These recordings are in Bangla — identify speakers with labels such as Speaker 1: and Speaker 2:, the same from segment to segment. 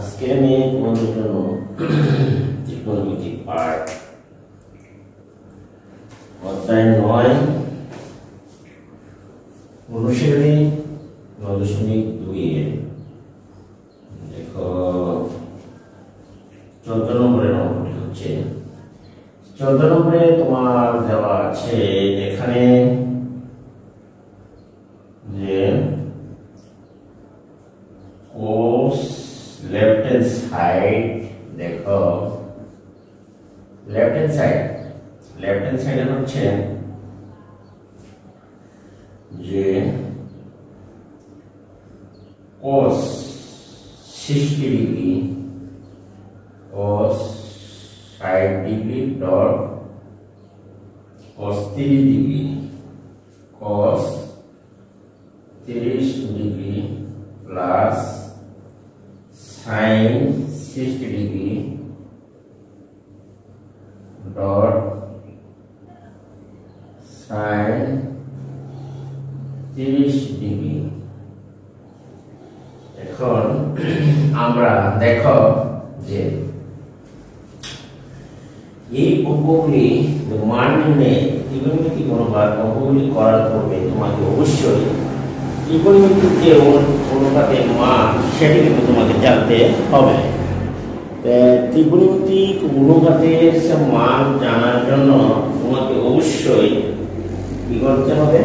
Speaker 1: আজকে আমি তোমাদের জন্য ত্রিকোণমিতি পাঠ অধ্যায় 9 অনুশীলনী 9.2 এর দেখো 14 নম্বরের অঙ্কটি হচ্ছে 14 নম্বরে তোমার দেওয়া আছে এখানে যে cos left hand side দেখো left hand side হচ্ছে যে cos 60 degree cos 60 degree dot cos 30 degree cos 30 degree plus sin 60 degree dot sin 30 degree. এখন আমরা দেখো যে এই অঙ্কগুলি মান নির্ণয়ে ত্রিকোণমিতিক অনুপাত অঙ্কগুলি করার পূর্বে তোমাকে অবশ্যই ত্রিকোণমিতিক যে অনুপাতের মান সেটি কিন্তু তোমাকে জানতে হবে। ত্রিকোণমিতিক অনুপাতের মান জানার জন্য তোমাকে অবশ্যই কি করতে হবে,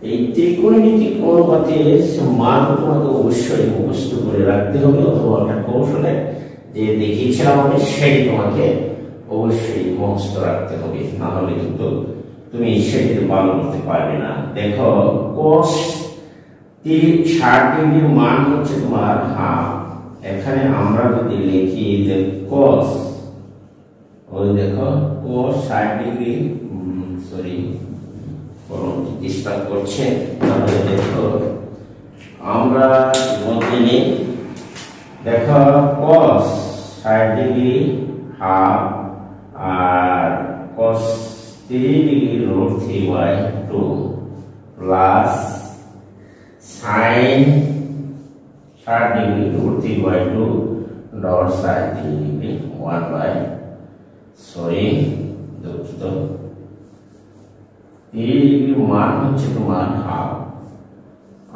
Speaker 1: এই ত্রিকোণমিতিক অনুপাতের মান তোমাকে অবশ্যই মুখস্থ করে রাখতে হবে অথবা একটা কৌশলে যে দেখিয়েছিলাম আমি সেটি তোমাকে অবশ্যই মুখস্থ রাখতে হবে, না হলে কিন্তু তুমি সেটি ভালো করতে পারবে না। দেখো cos 60 ডিগ্রির মান হচ্ছে তোমার হাফ। এখানে আমরা যদি লিখি যে cos ওই দেখো cos 60 ডিগ্রি সরি কলমটি ডিস্টার্ব করছে, তাহলে দেখো আমরা মধ্যে নিই দেখো cos 60 ডিগ্রি হাফ আর cos 30 degree root 3/2 plus sin 60 degree root 3/2 dot sin 30 degree 2/3 degree মান হচ্ছে তোমার হাফ।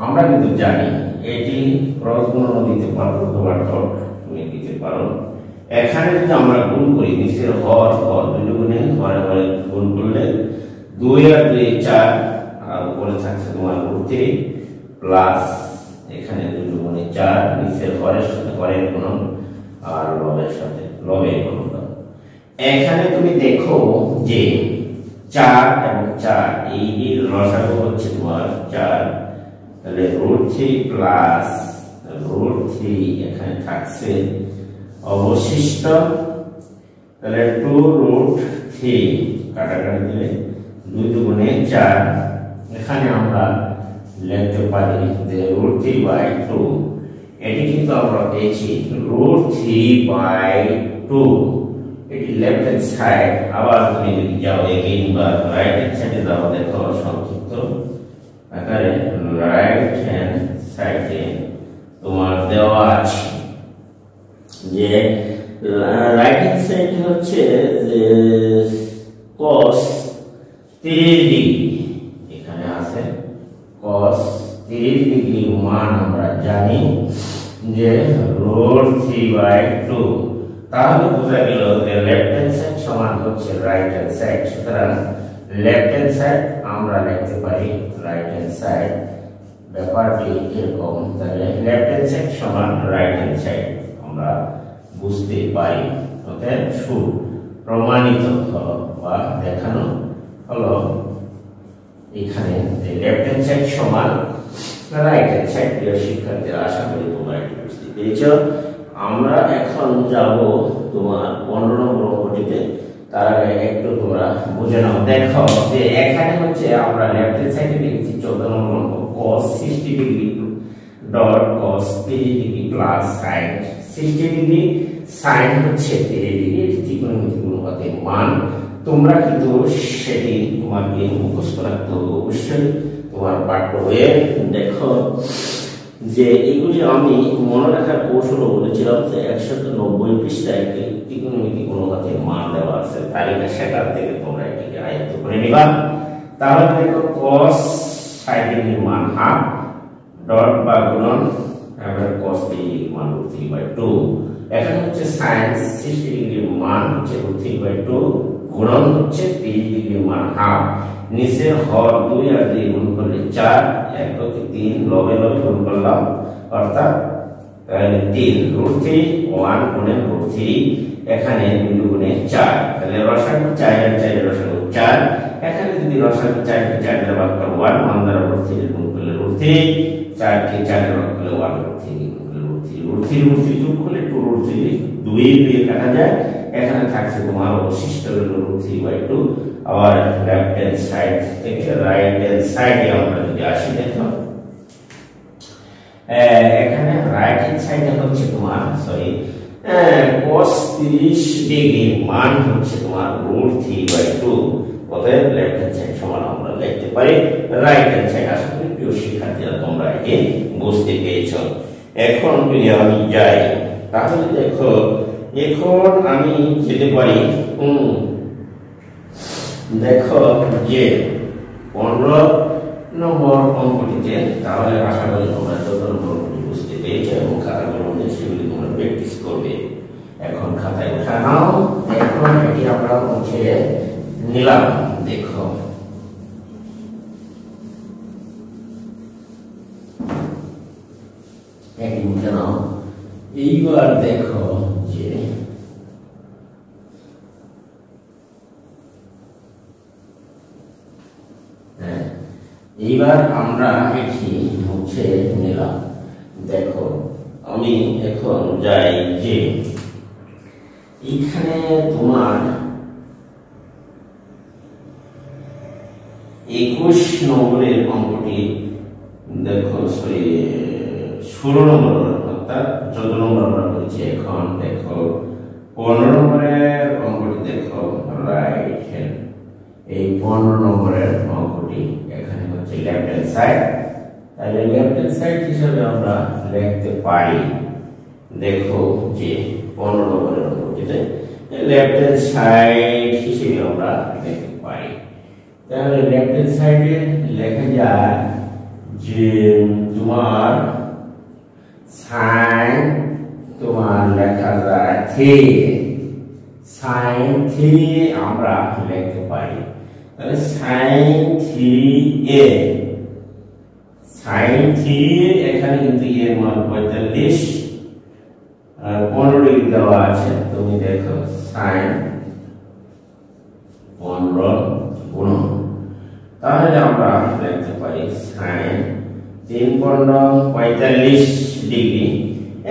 Speaker 1: আমরা কিন্তু জানি এটি ক্রস গুণন দিতে পারো অথবা ডট তুমি দিতে পারো। এখানে যদি আমরা গুণ করি নিচের হর দুটো গুণে হরে হরে গুণ করলে 2 আর 2 4 আর উপরে থাকছে তোমার root 3 প্লাস এখানে দুটো গুণে 4 নিচের হরের সাথে হরের গুণন আর লবের সাথে লবের গুণন। এখানে তুমি দেখো যে 4 এবং 4 এই লসাগু হচ্ছে তোমার 4, তাহলে root 3 প্লাস root 3 এখানে থাকছে অবশিষ্ট, তাহলে 2 root 3 কাটাকাটি দিলে 2 দুগুণে 4। এখানে আমরা লিখতে পারি যে root 3/2, এটি কিন্তু আমরা পেয়েছি root 3/2, এটি লেফট হ্যান্ড সাইড। আবার তুমি যদি যাও এগেইন বা রাইট হ্যান্ড সাইডে যাও দেখো সংক্ষিপ্ত আকারে রাইট হ্যান্ড সাইডে তোমার দেওয়া আছে যে রাইট হ্যান্ড সাইড হচ্ছে যে cos 30 ডিগ্রি, এখানে আছে cos 30 ডিগ্রি মান আমরা জানি যে root 3/2, তাহলে বোঝা গেল যে লেফট হ্যান্ড সাইড সমান হচ্ছে রাইট হ্যান্ড সাইড। সুতরাং লেফট হ্যান্ড সাইড আমরা লিখতে পারি রাইট হ্যান্ড সাইড। ব্যাপারটি এরকম, তাহলে লেফট হ্যান্ড সাইড সমান রাইট হ্যান্ড সাইড আমরা বুঝতে পারি। ওকে, প্রমাণিত হলো বা দেখানো হলো এখানে যে লেফট হ্যান্ড সাইড সমান রাইট হ্যান্ড সাইড। প্রিয় শিক্ষার্থীরা, আশা করি তোমরা এটা বুঝতে পেরেছো। আমরা এখন যাব তোমার 15 নম্বর অঙ্কটিতে, তার আগে একটু তোমরা বুঝে নাও। দেখো যে এখানে হচ্ছে আমরা লেফট হ্যান্ড সাইডে লিখেছি 14 নম্বর অঙ্ক cos 60 degree dot cos 30 degree plus sin 60 degree sin হচ্ছে 30 ডিগ্রি ত্রিকোণমিতিক অনুপাতের মান। তোমরা কিন্তু সেটি তোমাকে মুখস্থ রাখতে হবে অবশ্যই তোমার পাঠ্য বইয়ে। দেখো যে এগুলি আমি মনে রাখার কৌশল বলেছিলাম যে 190 পৃষ্ঠায় একটি ত্রিকোণমিতিক অনুপাতের মান দেওয়া আছে তালিকা, সেখান থেকে তোমরা এটিকে আয়ত্ত করে নিবা। তাহলে দেখো cos 60 ডিগ্রির মান হাফ ডট বা গুণন এবার cos 3 মান √3/2। এখানে হচ্ছে sin 60 ডিগ্রির মান হচ্ছে √3/2 গুণন হচ্ছে 30 ডিগ্রির মান হাফ। নিচের হর 2 আর 2 গুণ করলে 4, 1 কে 3 লবে লবে গুণ করলাম অর্থাৎ 3 √3 1 গুণে √3 এখানে 2 গুণে 4, তাহলে রসাগু 4 আর 4 এর রসাগু 4। এখানে যদি রসাগু 4 কে 4 দ্বারা ভাগ করলে 1, 1 দ্বারা √3 গুণ করলে √3, 4 কে 4 দ্বারা ভাগ করলে 1 √3 গুণ করলে √3 যোগ করলে 2 √3 2 দিয়ে কাটা যায়। এখানে থাকছে তোমার অবশিষ্ট হলো √3/2। আবার লেফট হ্যান্ড সাইড থেকে রাইট হ্যান্ড সাইডে আমরা যদি আসি দেখো এখানে রাইট হ্যান্ড সাইডে হচ্ছে তোমার cos 30 ডিগ্রি মান হচ্ছে তোমার √3/2। অতএব লেফট হ্যান্ড সাইড সমান আমরা লিখতে পারি রাইট হ্যান্ড সাইড। আশা করি প্রিয় শিক্ষার্থীরা তোমরা এটি বুঝতে পেরেছো। এখন যদি আমি যাই তাহলে দেখো এখন আমি যেতে পারি দেখো যে 15 নম্বর অঙ্কটিতে। তাহলে আশা করি তোমরা 14 নম্বর অঙ্কটি বুঝতে পেরেছো এবং খাতাগুলোর মধ্যে সেগুলি তোমরা প্র্যাকটিস করবে। এখন খাতায় উঠা নাও। এখন এটি আমরা মুছে নিলাম। দেখো এটি মুছে নাও। এইবার দেখো যে এইবার আমরা এটি মুছে নিলাম। দেখো আমি এখন যাই যে এখানে তোমার 21 নম্বরের অঙ্কটি দেখো 16 নম্বর অর্থাৎ 14 নম্বর আমরা বলছি। এখন দেখো 15 নম্বরের অঙ্কটি দেখো রাইট হ্যান্ড। এই 15 নম্বরের অঙ্কটি এখানে হচ্ছে লেফট হ্যান্ড সাইড। তাহলে লেফট হ্যান্ড সাইড হিসেবে আমরা লিখতে পারি দেখো যে 15 নম্বরের অঙ্কটিতে লেফট হ্যান্ড সাইড হিসেবে আমরা লিখতে পারি। তাহলে লেফট হ্যান্ড সাইডে লেখা যায় যে তোমার sin তোমার লেখা যায় 3 sin 3 আমরা লিখতে পারি। তাহলে sin 3a sin 3 এখানে কিন্তু এর মান 45 আর 15 ডিগ্রি দেওয়া আছে। তুমি দেখো sin 15 গুণন, তাহলে আমরা লিখতে পারি sin 3 15 45 ডিগ্রি।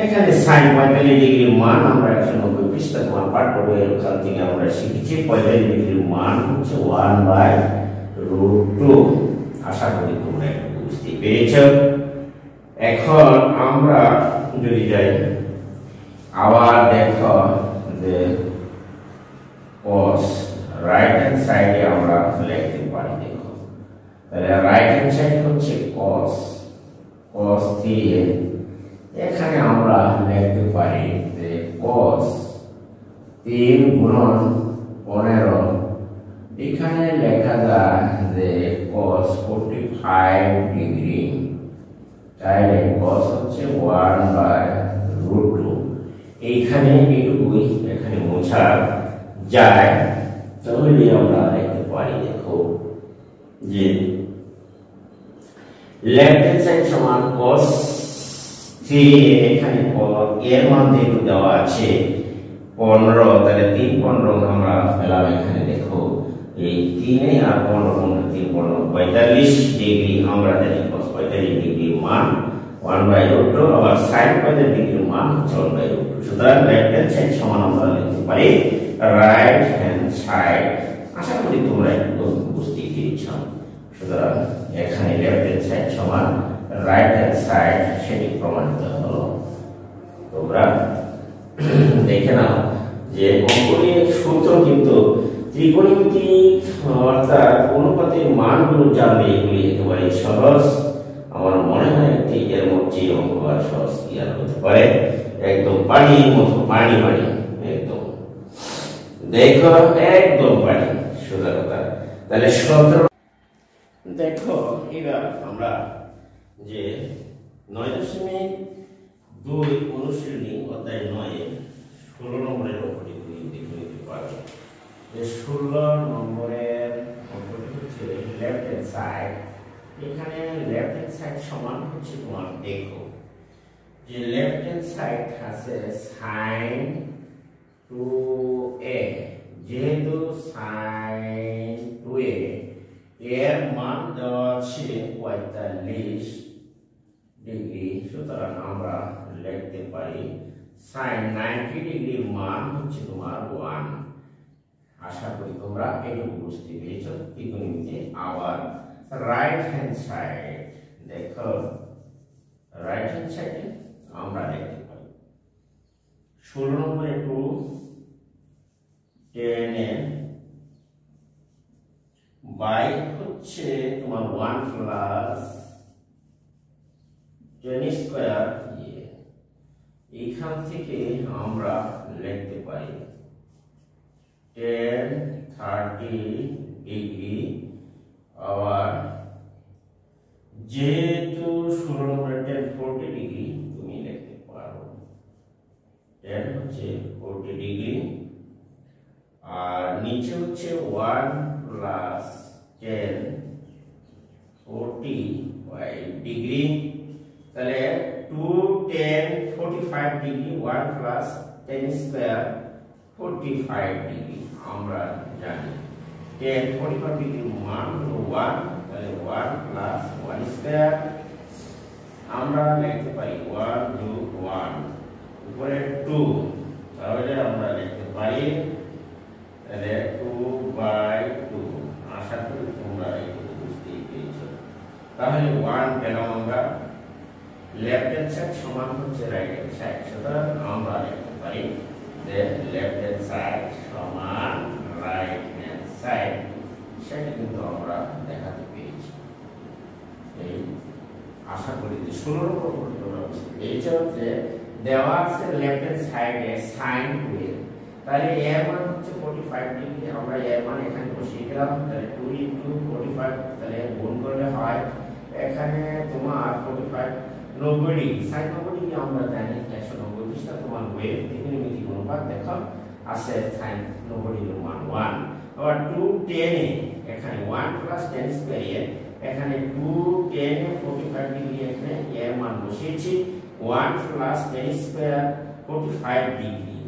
Speaker 1: এখানে sin 45 ডিগ্রির মান আমরা 190 পৃষ্ঠা তোমার পাঠ করবো। এখান থেকে আমরা শিখেছি 45 ডিগ্রির মান হচ্ছে 1/√2। আশা করি তোমরা একটু বুঝতে পেরেছো। এখন আমরা যদি যাই আবার দেখো যে cos রাইট হ্যান্ড সাইডে আমরা লিখতে পারি। দেখো তাহলে রাইট হ্যান্ড সাইড হচ্ছে cos 3a। এখানে আমরা লিখতে পারি যে cos 3 গুণন 15। এখানে লেখা যায় যে cos 45 ডিগ্রি। তাহলে cos হচ্ছে 1/√2। এইখানে এটুকুই এখানে মোছা যায়। তাহলে আমরা লিখতে পারি দেখো যে লেফট হ্যান্ড সাইড সমান cos 3 এখানে এর মান যেহেতু দেওয়া আছে 15, তাহলে 3 15 আমরা পেলাম। এখানে দেখো এই 3 আর 15 3 15 45 ডিগ্রি। আমরা জানি cos 45 ডিগ্রির মান 1/√2 আবার sin 45 ডিগ্রির মান 1/√2। সুতরাং লেফট হ্যান্ড সাইড সমান আমরা লিখতে পারি রাইট হ্যান্ড সাইড। আশা করি তোমরা একটু বুঝতে পেরেছো। সুতরাং এখানে লেফট হ্যান্ড সাইড সমান রাইট হ্যান্ড সাইড সেটি প্রমাণিত হলো। তোমরা দেখে নাও যে অঙ্কটির সূত্র কিন্তু ত্রিকোণমিতিক অর্থাৎ অনুপাতের মানগুলো জানলে এগুলি একেবারে সহজ। আমার মনে হয় একটি এর মধ্যে অঙ্ক আর সহজ কি আর হতে পারে, একদম পানির মতো, পানি পানি একদম, দেখো একদম পানি, সোজা কথা। তাহলে 17 দেখো এবার আমরা যে 9.2 অনুশীলনী অধ্যায় 9 16 নম্বরের অঙ্কটি দেখে নিতে পারো। যে 16 নম্বরের অঙ্কটি হচ্ছে লেফট হ্যান্ড সাইড। এখানে লেফট হ্যান্ড সাইড সমান হচ্ছে তোমার, দেখো যে লেফট হ্যান্ড সাইড আছে sin 2a, যেহেতু sin 2a এর মান দেওয়া আছে 45 ডিগ্রি, সুতরাং আমরা লিখতে পারি sin 90 ডিগ্রির মান হচ্ছে তোমার 1। আশা করি তোমরা এটুকু বুঝতে পেরেছো ত্রিকোণমিতিতে। আবার রাইট হ্যান্ড সাইড, দেখো রাইট হ্যান্ড সাইডে আমরা লিখতে পারি 16 নম্বরে 2 10 এ বাই হচ্ছে তোমার 1 প্লাস 10 স্কয়ার, এখান থেকে আমরা লিখতে পারি 10 30 ডিগ্রি। আবার যেহেতু 16 নম্বরে 10 40 ডিগ্রি তুমি লিখতে পারো, 10 হচ্ছে 40 ডিগ্রি। আর নিচে হচ্ছে 1 প্লাস 10 45 ডিগ্রি। তাহলে 2 10 45 ডিগ্রি, 1 প্লাস 10 স্কয়ার 45 ডিগ্রি। আমরা জানি 10 45 ডিগ্রির মান হলো 1, তাহলে 1 প্লাস 1 স্কয়ার আমরা লিখতে পারি 1 যোগ 1 উপরে 2, তাহলে আমরা লিখতে পারি তাহলে 2/2। আশা করি তোমরা এটুকু বুঝতেই পেরেছো। তাহলে 1 পেলাম আমরা। লেফট হ্যান্ড সাইড সমান হচ্ছে রাইট হ্যান্ড সাইড, সুতরাং আমরা লিখতে পারি যে লেফট হ্যান্ড সাইড সমান রাইট হ্যান্ড সাইড। সেটা কিন্তু আমরা দেখাতে পেরেছি। এই আশা করি যে 16 নম্বর তোমরা বুঝতে পেরেছো যে দেওয়া আছে লেফট হ্যান্ড সাইডে sin 2a, তাহলে এর মান হচ্ছে 45 ডিগ্রি। আমরা এর মান এখানে বসিয়ে দিলাম, তাহলে 2 * 45, তাহলে গুণ করলে হয় এখানে তোমার 45 90 ডিগ্রি। sin 90 ডিগ্রি আমরা জানি 190 ডিগ্রি। তোমার ওয়েভ ত্রিকোণমিতিক অনুপাত দেখো আছে sin 90 ডিগ্রির মান 1। আবার 2 10 এ এখানে 1 প্লাস 10 স্কয়ার, এখানে 2 10 এ 45 ডিগ্রি, এখানে এর মান বসিয়েছি 1 প্লাস 10 স্কয়ার 45 ডিগ্রি।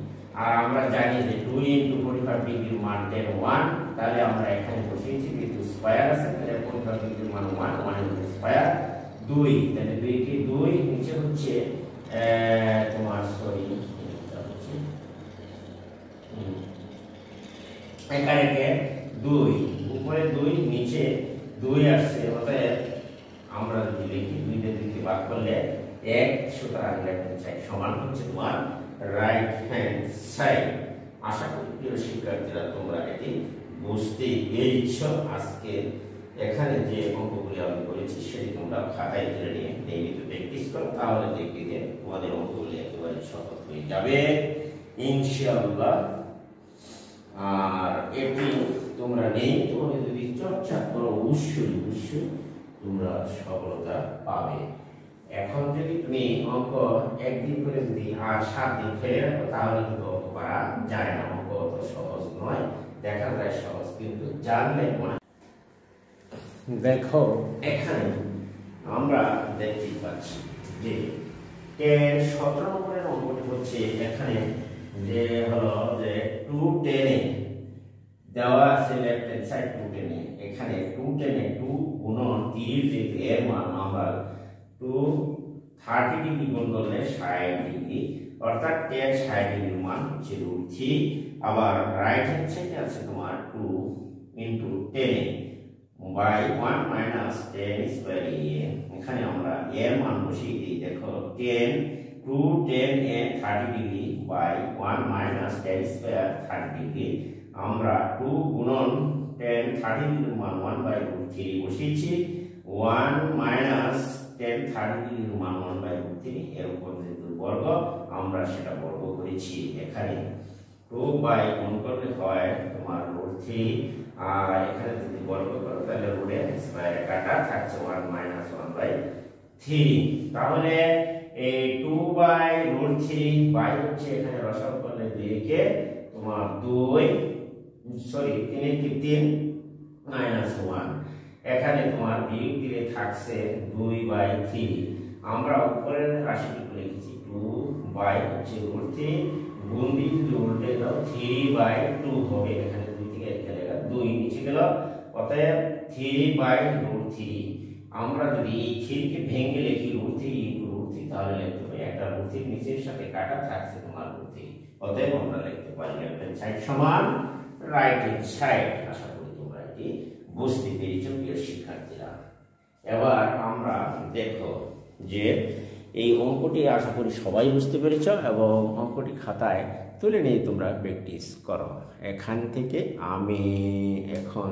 Speaker 1: আর আমরা জানি যে 2 * 45 ডিগ্রির মান 1, তাহলে আমরা এখানে বসিয়েছি যেহেতু স্কয়ার আছে, তাহলে 45 ডিগ্রির মান 1, 1 * স্কয়ার 2, তাহলে 2 কে 2 নিচে হচ্ছে তোমার সরি এটা হচ্ছে এখানে কে 2 উপরে 2 নিচে 2 আসছে, অতএব আমরা যদি লিখি 2 দিয়ে 2 কে ভাগ করলে 1, সুতরাং লেফট হ্যান্ড সাইড সমান হচ্ছে তোমার রাইট হ্যান্ড সাইড। আশা করি প্রিয় শিক্ষার্থীরা তোমরা এটি বুঝতে পেরেছো। আজকে এখানে যে অঙ্কগুলি আমি করেছি সেটি তোমরা খাতায় তুলে নিয়ে নিয়মিত প্র্যাকটিস করো, তাহলে দেখবে যে তোমাদের অঙ্কগুলি একেবারে সহজ হয়ে যাবে ইনশাআল্লাহ। আর এটি তোমরা নিয়মিতভাবে যদি চর্চা করো অবশ্যই তোমরা সফলতা পাবে। এখন যদি তুমি অঙ্ক একদিন করে যদি আর 7 দিন ফেলে রাখো তাহলে কিন্তু অঙ্ক করা যায় না। অঙ্ক অত সহজ নয়, দেখা যায় সহজ কিন্তু জানলে মনে। দেখো এখানে আমরা দেখতে পাচ্ছি যে 17 নম্বরের অঙ্কটি হচ্ছে এখানে যে হলো যে 2 10 এ দেওয়া আছে লেফট হ্যান্ড সাইড 2 10 এ, এখানে 2 10 এ 2 গুণন 30 যেহেতু এর মান আমরা 2 30 ডিগ্রি গুণ করলে 60 ডিগ্রি, অর্থাৎ 10 60 ডিগ্রির মান হচ্ছে √3। আবার রাইট হ্যান্ড সাইডে আছে তোমার 2 * 10 বাই 1 মাইনাস 10 স্কয়ার এ, এখানে আমরা এর মান বসিয়ে দিই। দেখো 10 2 10 এ 30 degree by 1 minus 10 square 30 degree, আমরা 2 গুণন tan 30 ডিগ্রির মান 1/√3 বসিয়েছি। 1 মাইনাস tan 30 ডিগ্রির মান 1/√3 এর উপর যেহেতু বর্গ আমরা সেটা বর্গ করেছি। এখানে 2 বাই গুণ করলে হয় তোমার √3, আর এখানে যদি বর্গ করো তাহলে রুটে স্কয়ার কাটা থাকছে 1 মাইনাস 1/3। তাহলে এই 2/√3 বাই হচ্ছে এখানে রসগ করলে 2 কে তোমার 3 কে 3 মাইনাস 1, এখানে তোমার বিয়োগ দিলে থাকছে 2/3। আমরা উপরের রাশিটুকু লিখেছি 2/√3 গুণ দিয়ে যদি উল্টে দাও 3/2 হবে। এখানে 2 থেকে 1 গেলে 2 নিচে গেল, অতএব 3/√3। আমরা যদি এই 3 কে ভেঙে লিখি √3 তাহলে লিখতে হবে একটা √3 নিচের সাথে কাটা থাকছে তোমার √3, অতএব আমরা লিখতে পারি লেফট হ্যান্ড সাইড সমান রাইট হ্যান্ড সাইড। আশা করি তোমরা এটি বুঝতে পেরেছো প্রিয় শিক্ষার্থীরা। এবার আমরা দেখো যে এই অঙ্কটি আশা করি সবাই বুঝতে পেরেছ এবং অঙ্কটি খাতায় তুলে নিয়ে তোমরা প্র্যাকটিস করো। এখান থেকে আমি এখন